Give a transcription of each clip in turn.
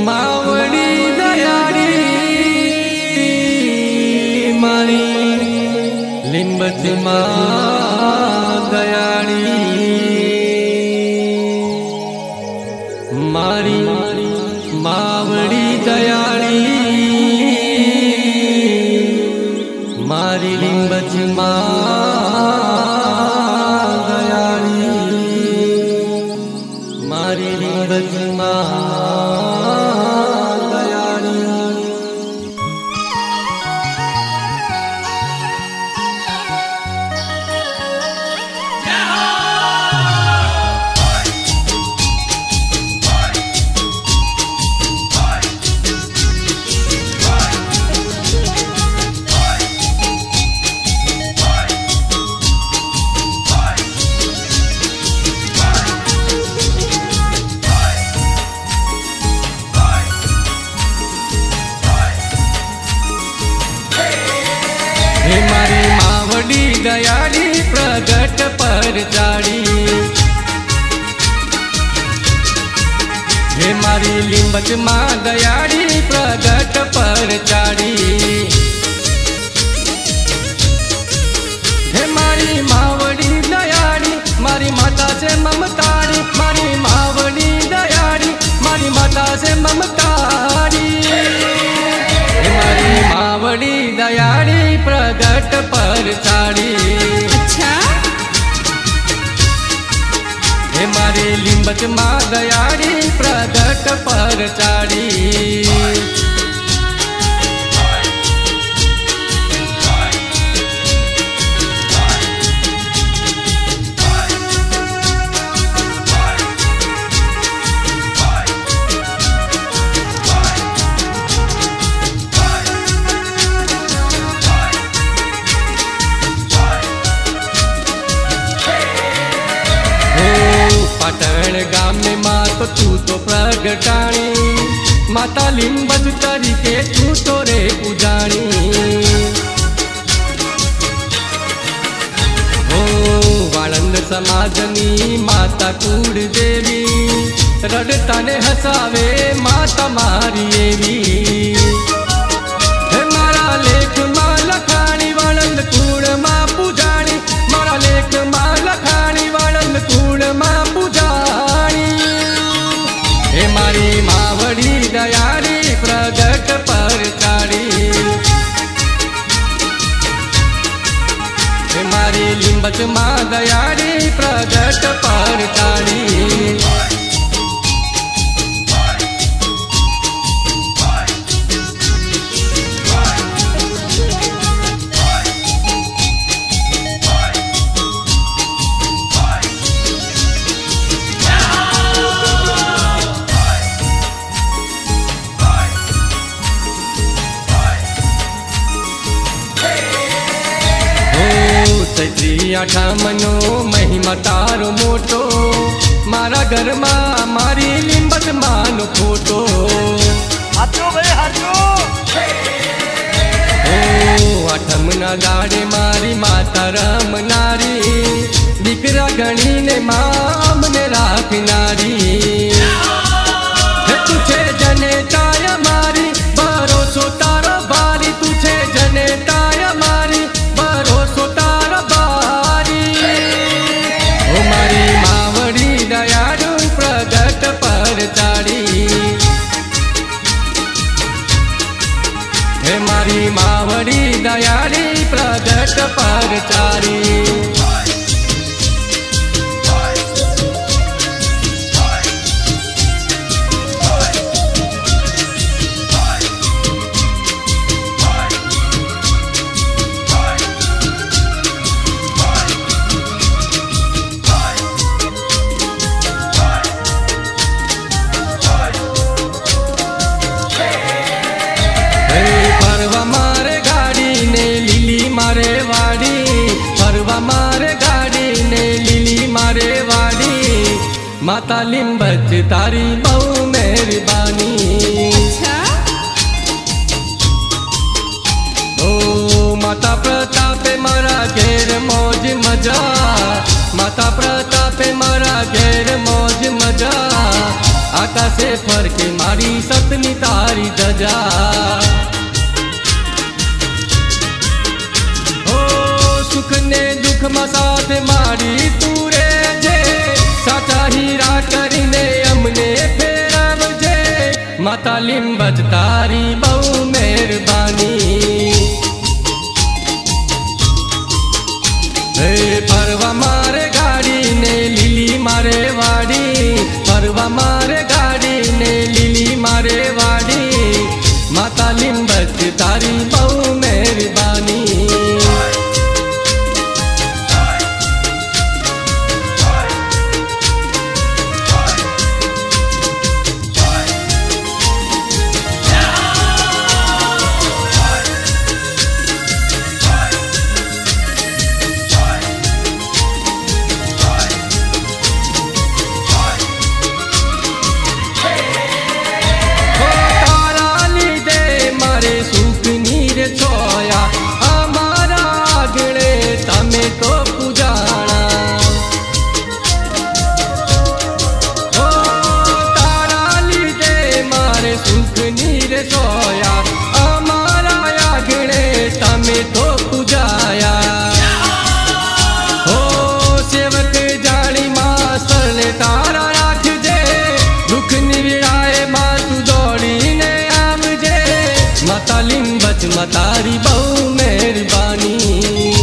मावड़ी दयाड़ी मारी लिंबच मा दयाड़ी मारी मावड़ी दयाड़ी मारी लिंबच मा दयाड़ी मारी लिंबच मा हे मारी मावड़ी दयाड़ी प्रगट पर चाड़ी हे मारी लिंबच मा दयाड़ी प्रगट पर चाड़ी हे मारी मावड़ी दयाड़ी मारी माता से ममतारी मारी मावड़ी दयाड़ी मारी माता से ममतारी मारी मावड़ी दयाड़ी प्रगट पर चाड़ी। अच्छा हे मारी लिंबच मा दयाड़ी प्रगट पर चाड़ी। पाटण गाम में माँ तो तू तो प्रगटाणी माता लिंबच तरीके तू तो रे पूजाणी हो वाळंद समाजनी माता कूड़ देवी रडता ने हसावे माता मारी एवी मारा लेख मा लखाणी वाळंद कूड़ मा पूजाणी मारा लेख मा लखाणी वाळंद कूड़ मा हे मारी मावड़ी दयाड़ी प्रगट पर चाड़ी हे मारी लिंबच मा दयाड़ी प्रगट पर चाड़ी। चैत्री आठामनो महिमा तारो मोटो मारा घर में मारी लिंबच मानो फोटो हाथो भाई हाथो ओ आठमना गाड़े मारी माता राम नारी दीकरा गणी ने माम ने राखनारी तुझे जने ताया मारी भरोसो तारो बारी तुझे जने ताया मारी भरोसो तारो बारी ओ मारी मावड़ी दयाड़ू प्रगट पर चाड़ी हे मारी मावड़ी दयाड़ी प्रगट पर चाड़ी। मारे वाड़ी परवा मारे गाड़ी ने लीली मारे वाड़ी माता लिंबच तारी बहु मेहरबानी। अच्छा ओ माता प्रतापे मारा घेर मौज मजा माता प्रतापे मारा घेर मौज मजा आकाशे फरके मारा મારી સતની તારી ધજા ઓ સુખ ને દુઃખમાં સાથે મારી તું રહેજે સાચા હીરા કરીને અમને ફેરવજે માતા લીંબજ તારી બહુ મહેરબાની હે ફરવા મારે ગાડી ને લીલી મારે વાડી ફરવા મારે ગાડી ને લીલી મારે વાડી માતા લીંબજ તારી બહુ મહેરબાની તારી બહુ મહેરબાની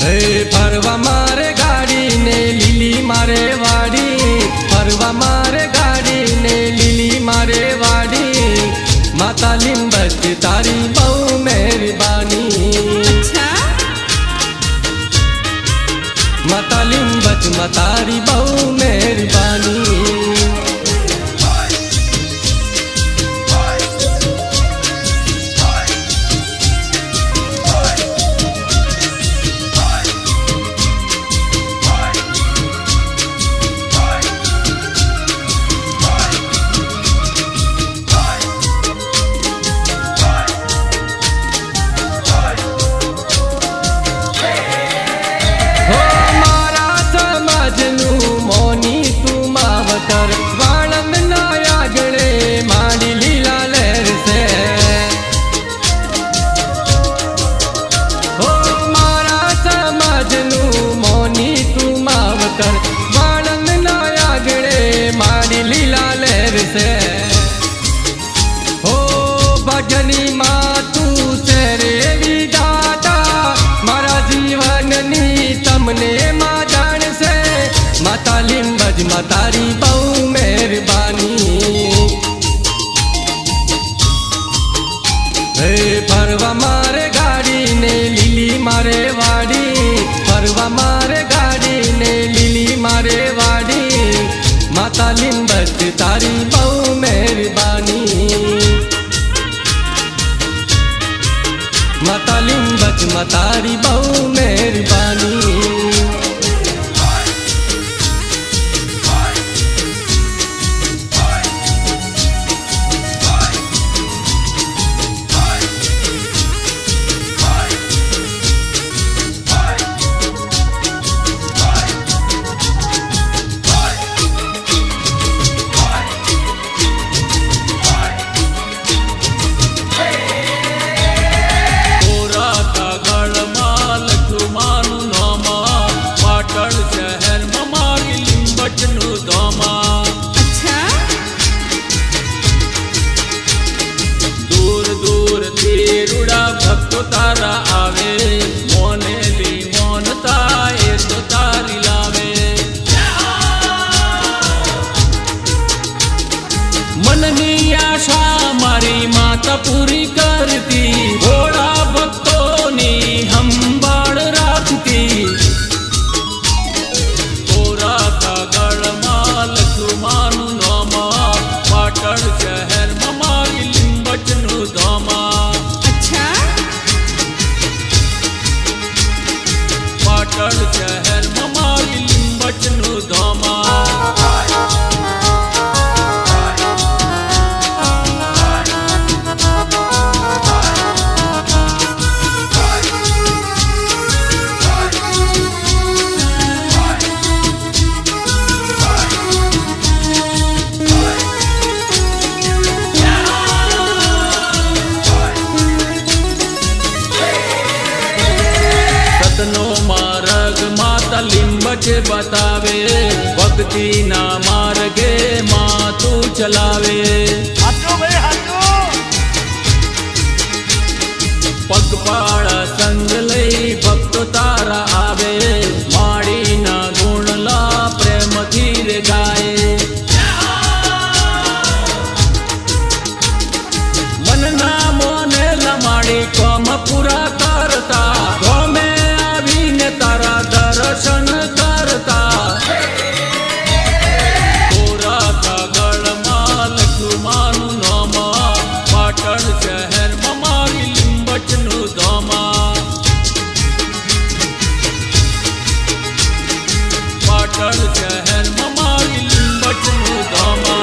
હે ફરવા મારે ગાડી ને લીલી મારે વાડી ફરવા મારે ગાડી ને લીલી મારે વાડી માતા લીંબજ તારી બહુ મહેરબાની માતા લીંબજ તારી બહુ મહેરબાની ભજની માં તું છે રે વિધાતા મારા જીવનની તમને માં જાણશે માતા લીંબજ માં તારી બહુ મહેરબાની હે ફરવા મારે ગાડી ને લીલી મારે વાડી ફરવા મારે ગાડી ને લીલી મારે વાડી માતા લીંબજ તારી બહુ મહેરબાની માતા લીંબજ માં તારી બહુ મહેરબાની તારા આવે મોનેલી મોનતા એ તો તારી લાવે મનની આશા મારી માતા પૂરી કરતી ભોળા ભક્તોની સંભાળ રાખતી કોરા કાગળમાં લખું માનું નોમાં પાટણ શહેરમાં મારી લીંબચનું ધોમા પાટણ શહેરમાં મારી લીંબચનું ધોમા लिंबच बतावे भक्ति ना मार्गे माँ तू चलावे। हाथो भाई हाथो पगपाड़ा संग लई भक्त तारा आवे माड़ी ना गुणला प्रेम धीरे गाए। मन ना मोने लमाड़ी कम पूरा करता गोमे आवीने तारा दर्शन करता। तोरा कागल माल कुमानु नोमा पाटण शहर ममारी लिंबचनु दोमा। पाटण शहर ममारी लिंबचनु दोमा।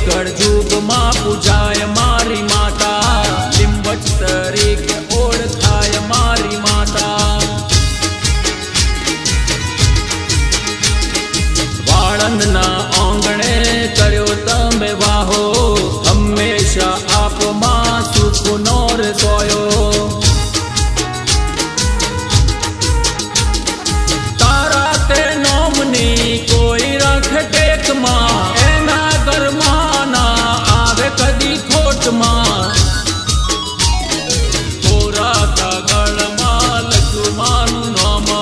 कड़जुग माँ पूजाय मारी माता लिंबच तरीके ओळखाय मारी माता। वाळंद ना आंगणे कर्यो तमे वाहो हमेशा आप माँ सुख नोर सोयो। तारा ते नोमनी कोई रख टेक माँ एना गरमा कदी खोट माँ। तोरा कागल माल कुमानु नोमा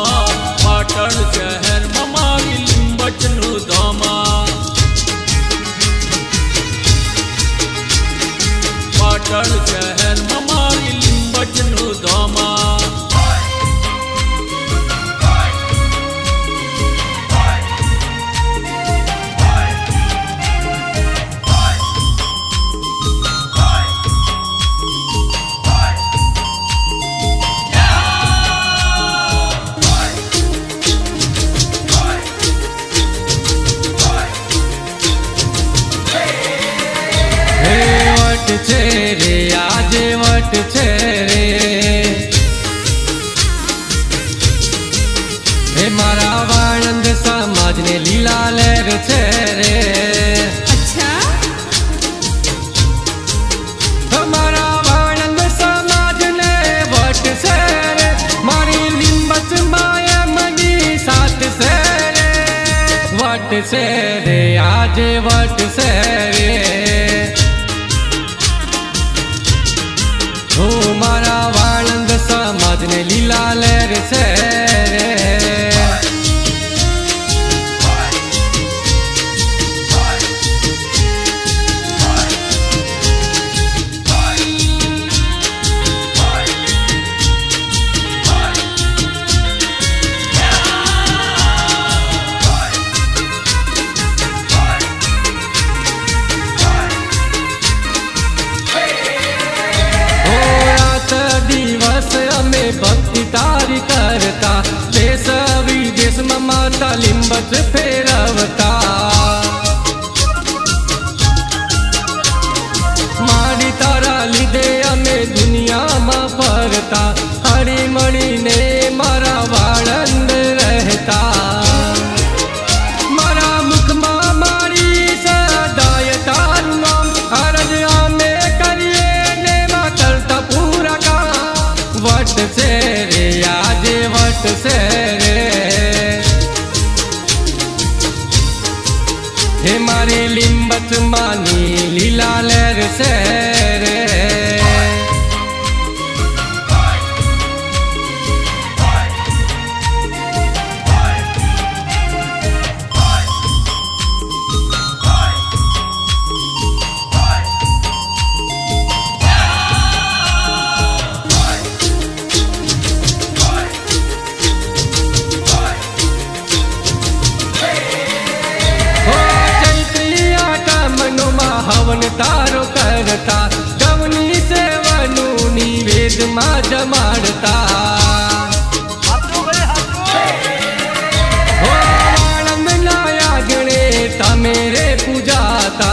पाटण शहर ममारी लिंबचनु दोमा। पाटण शहर ममारी लिंबचनु दोमा। છે રે આજે વટ છે રે હે મારા વાણંદ સમાજ ને લીલા લહેર છે રે। अच्छा તમારા વાણંદ સમાજ ને વટ છે રે મારી લીંબચ માયા મની સાથ છે રે। વટ છે રે આજે વટ છે રે मारा वाणंद समाज ने लीला लहर से रे। भक्ति तारी करता देश विदेश में माता लिंबच फेरवता। मारी तारा लीधे अमे दुनिया में फरता हरी मणी ने मारा वाणंद रहता। मारा मुख में मारी सदाय तारू नाम हरज आमे करिए ने मा करता पूरा काम। वट से रे आज वट से रे हे मारी लिंबच मानी लीला लहर से रे। हवन तारो करता गवनी सेवनु निवेद मा जमाड़ता। हाथो भाई हाथो हो वाणंद नाया गणे ता मेरे पूजाता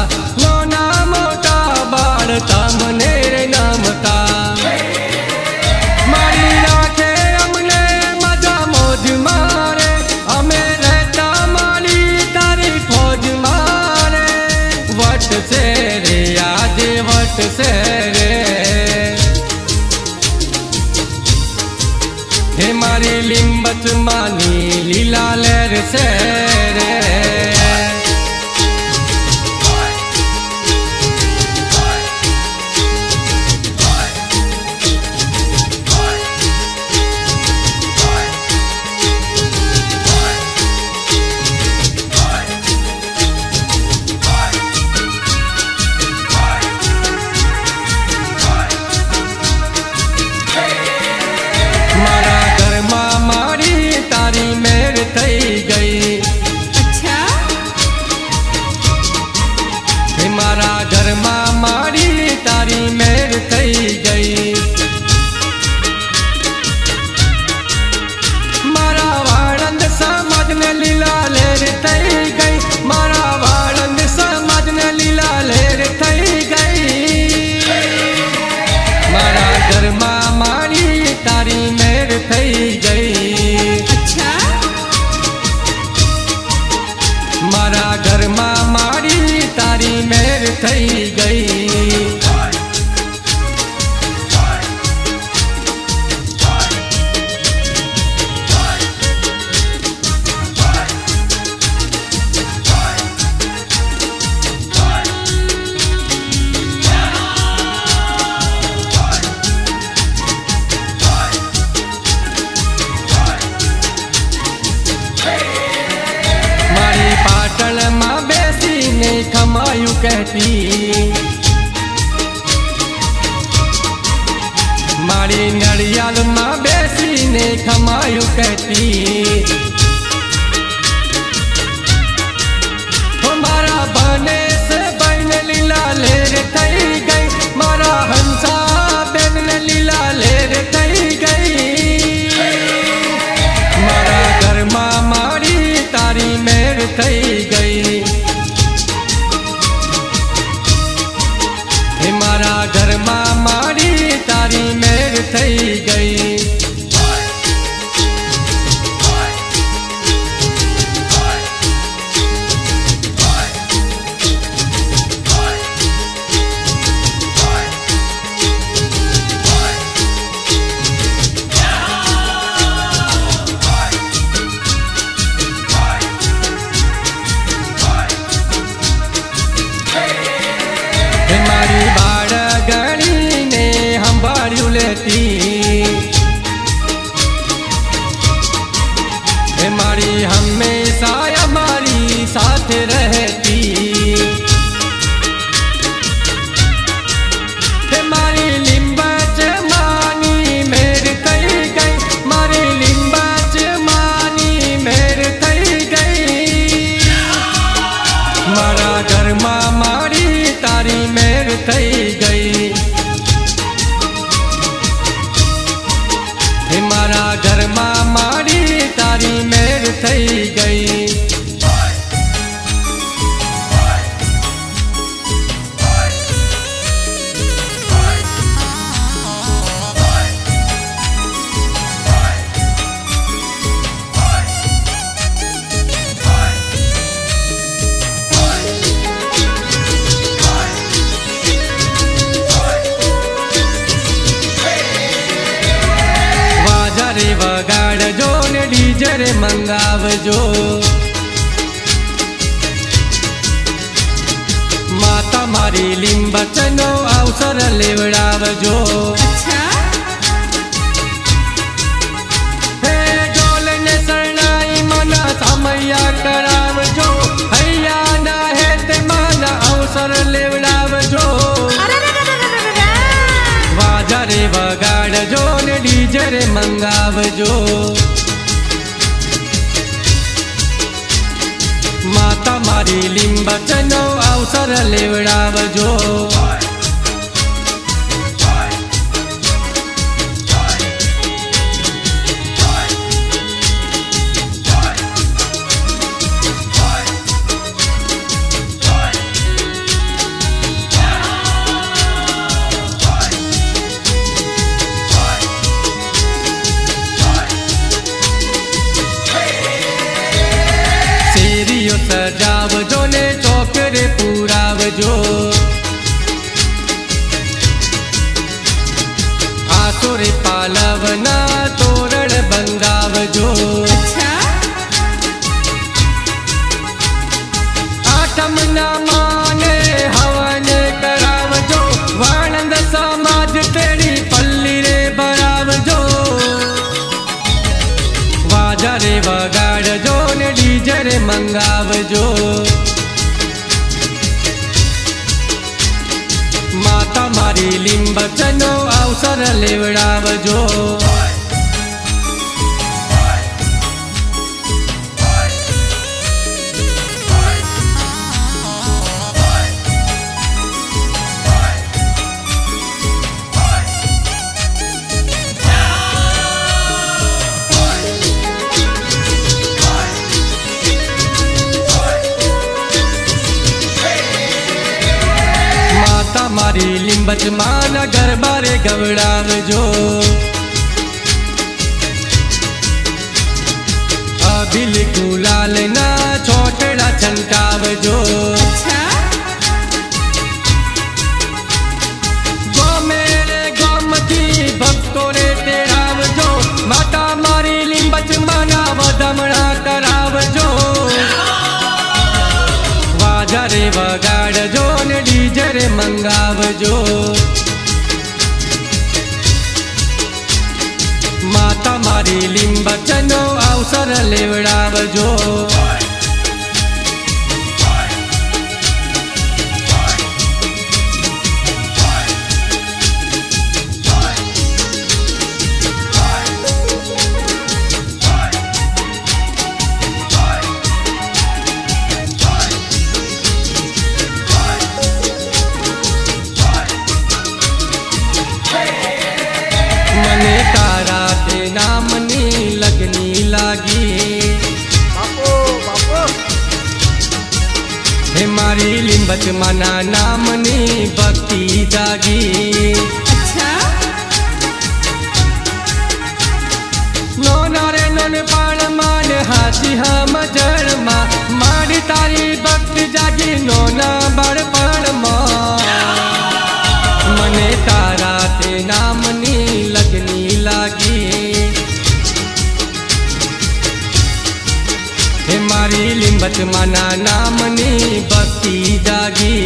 से रे। हे मारी लिंबच मानी लीला लहर से रे। अच्छा मारा घर में मारी तारी मेर थई गई। मारा वाणंद समाज ने लीला लेर थई गई। मारा वाणंद समाज ने लीला लेर थई गई। मारा घर में मारी तारी मेर थई गई। अच्छा मारा घर में मारी तारी मेर थई गई। मारी पाटल में बेसी ने खमायु कहती। मारी नड़ियाल में बेसी ने खमायु कहती। मारा बने से बन लीला लेर थई गई। मारा हंसा बन लीला लेर थई गई। मारा घर में मारी तारी मेर थई गई। मारा घर में मारी तारी मेर थई गई। मारी बाड़ गणी ने हम बाड़ू लेती। मारी हमेशा हमारी साथ रहती। मारी लिंबच मानी मेर थई गई। मारी लिंबच मानी मेर थई गई। मारा घर में मारी तारी मेर थई गई। मारा घर में मारी तारी मेर थई गई। वाजरे वगाड़ जो ने डीजे रे मंगावजो। माता मारी लिंबचनो अवसर लेवड़ावजो। अच्छा हे डोल ने शरणाई मना समया करावजो। हैया ना है ते माना अवसर लेवड़ावजो। वाजरे वगाड़ जो ने डीजे रे मंगावजो। माता मारी लिंबचनो अवसर लेवड़ावजो। शेरियो सजावजो ने चौकरे पूरावजो। डीजर मंगावजो। माता मारी लिंबचनो अवसर लेवडावजो। मारी लिंबच मान गरबारे गवडावजो। अबिल गुलाल ना छोटड़ा छंटावजो। अच्छा गो मेरे गोमती भक्तो रे तेरावजो। माता मारी लिंबच माना वदमणा करावजो। वाजरे वगाड़जो ने डीजर मंगावजो। माता मारी लिंबचनो अवसर लेवडावजो। मने तारा ते नामनी लगनी लागी। बापू बापू हे मारी लिंबच मना नामनी भक्ति जागी। अच्छा नोना रे नोन पाण मान हाथी हम जड़मा। मारी तारी भक्ति जागी नोना बड़पण मां। मने तारा ते नामनी लगनी लागी। हे मारी लिंबच मना नामनी भक्ति जागी।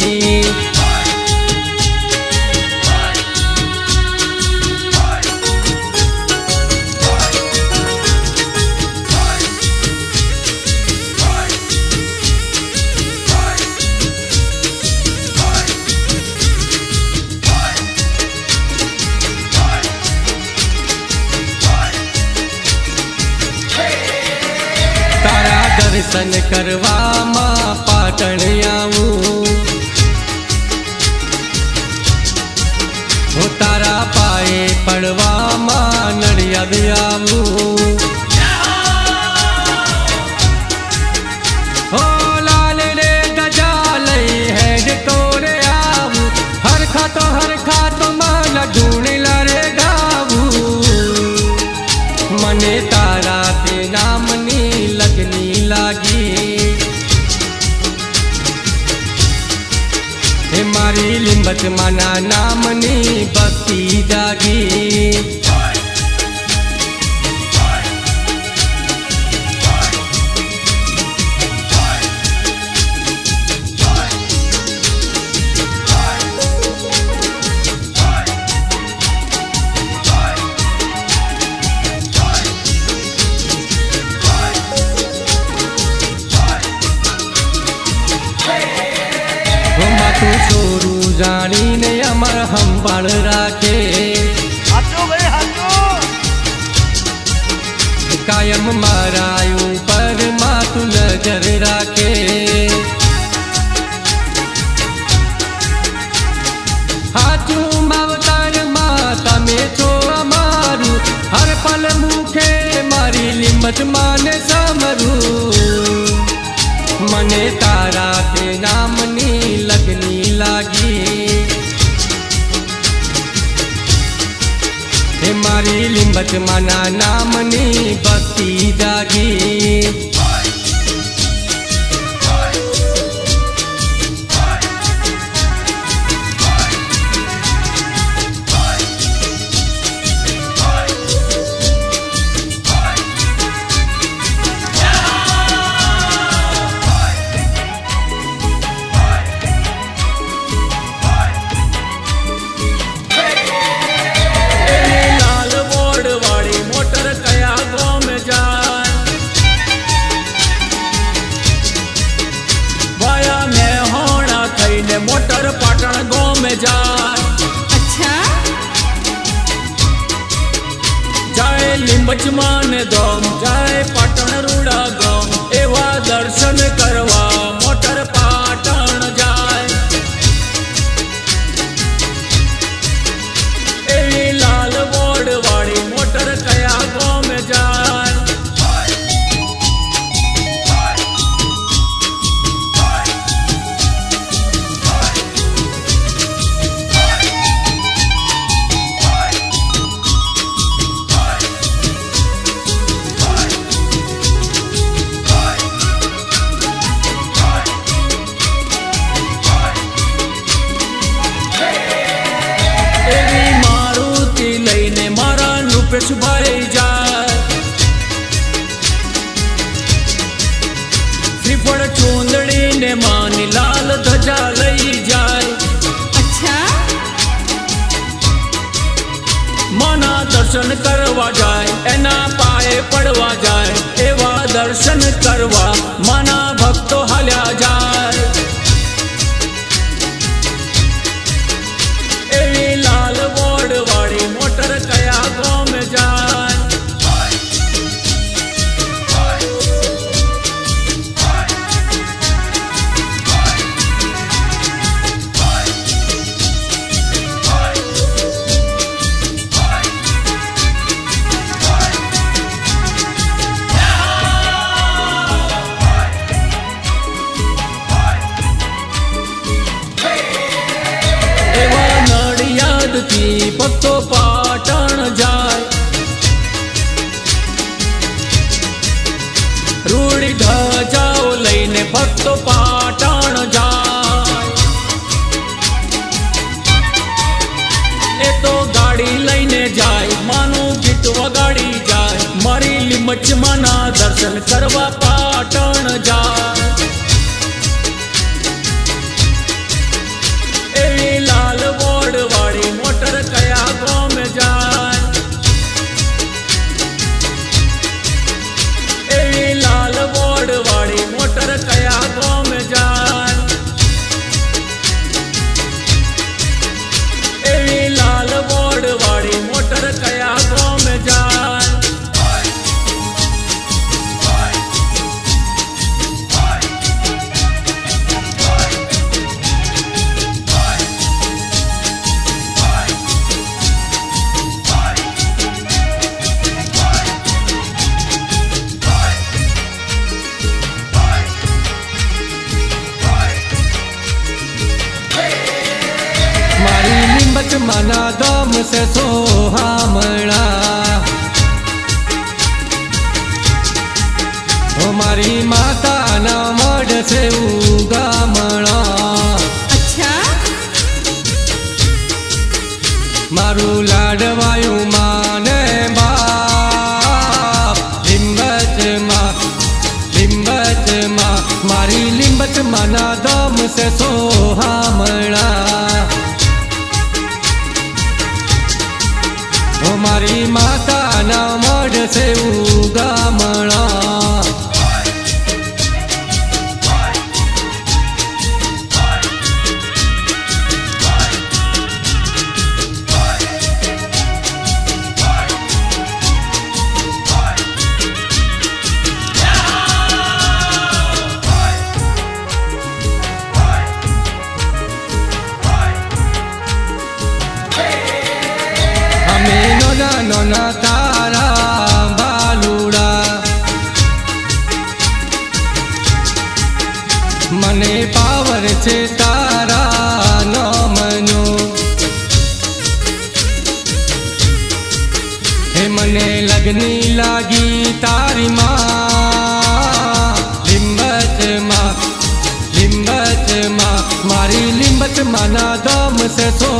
तारा दर्शन करवा मां पाटण आऊं। हो तारा पाए पड़वा मां नड़ियद आऊं। हो लाल रे गजा लई है तोरे आऊं। हर खातो मान ढूंढ लरे गाऊं। मने तारा ते नामनी लगनी लागी। हे मारी लिंबच मना नामनी भक्ति जागी। तू छोरू जानी ने अमर हम बड़ राखे। हाथो भाई हाथो कायम मारायू पर माँ तू नजर राखे। हाथू मावतार माता में छो अमारू। हर पल मुखे मारी लिंबच माने समरू। मने तारा ते नामनी लगनी लागी। हे मारी लिंबच मना नामनी भक्ति जागी। લીંબચમાં ને ધોમ જાય પાટણ રૂડા ગામ એવા દર્શન કરવા મોટર પાટણ જાય એવી લાલ બોર્ડ વાળી મોટર કયા ગામ જાય ભાઈ જાય શ્રીફળ ચૂંદડી ને માની લાલ ધજા લઈ જાય अच्छा માના દર્શન કરવા જાય એના પાયે પડવા જાય એવા દર્શન કરવા માના ભક્તો હાલ્યા જાય એવી લાલ બોર્ડ વાળી મોટર કયા ગામ જાય એવા નડિયાદથી ભક્તો પાટણ જાય રૂડી ધજાઓ લઈને ભક્તો પાટણ જાય એ તો ગાડી લઈને જાય માનું ગીત વગાડી જાય મારી લીંબચમાંના દર્શન કરવા પાટણ જાય એવી લાલ બોર્ડ વાળી મોટર કયા ગામ જાય એવી લાલ બોર્ડ વાળી મોટર કયા ગામ જાય એવી લાલ બોર્ડ વાળી મોટર કયા ગામ જાય મારી લીંબચમાંના ધામ સે સોહામણા ઓ મારી માતાના મઢ છે ઉગામણા अच्छा મારું લાડવાયું માને બાપ લીંબચમાં મારી લીંબચમાંના ધામ સે સોહામણા ઓ મારી માતાના મઢ છે ઉગામણા અમે નોના નોના તારા બાલુડા મને પાવર છે તારા નામનો હે મને લગની લાગી તારી માં લીંબચમાં મારી લીંબચમાંના ધામ સે સો